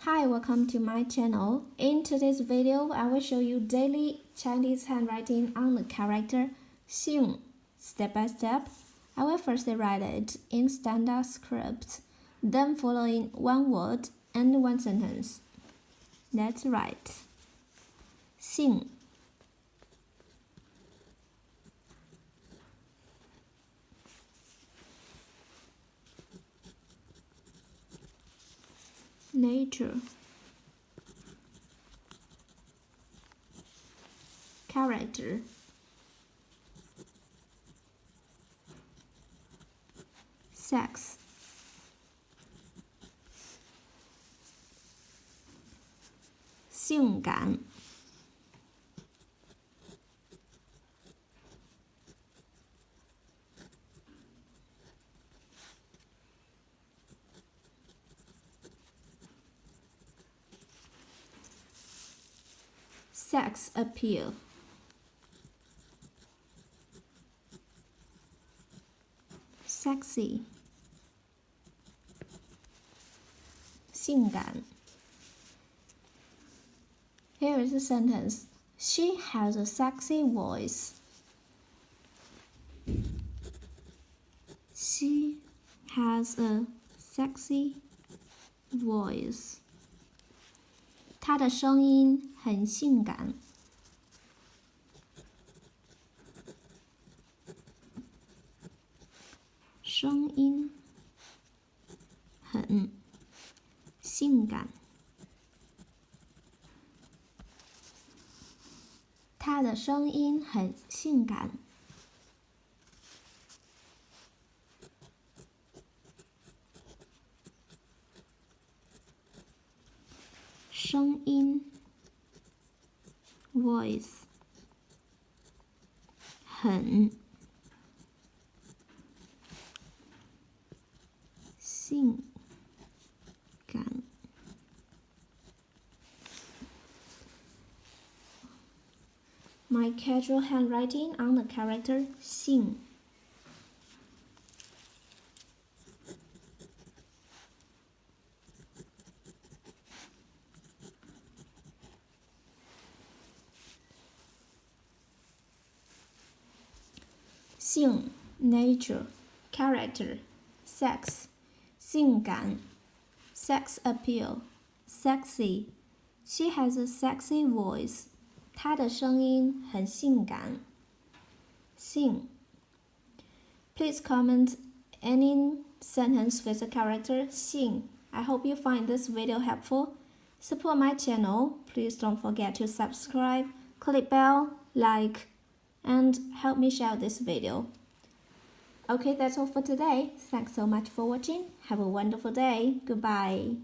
Hi, welcome to my channel. In today's video, I will show you daily Chinese handwriting on the character xìng. Step by step, I will first write it in standard script, then follow in one word and one sentence. Let's write. xìng. Nature. Character. Sex. Xìng感. Sex appeal. Sexy. 性感. Here is a sentence. She has a sexy voice. She has a sexy voice. 她的声音很性感。声音很性感。她的声音很性感。声音 voice 很性感。My casual handwriting on the character xìng. xìng, nature, character, sex, 性感 sex appeal, sexy. She has a sexy voice. 她的声音很性感。xìng. Please comment any sentence with the character xìng. I hope you find this video helpful. Support my channel. Please don't forget to subscribe, click bell, like, and help me share this video. Okay, that's all for today. Thanks so much for watching. Have a wonderful day. Goodbye.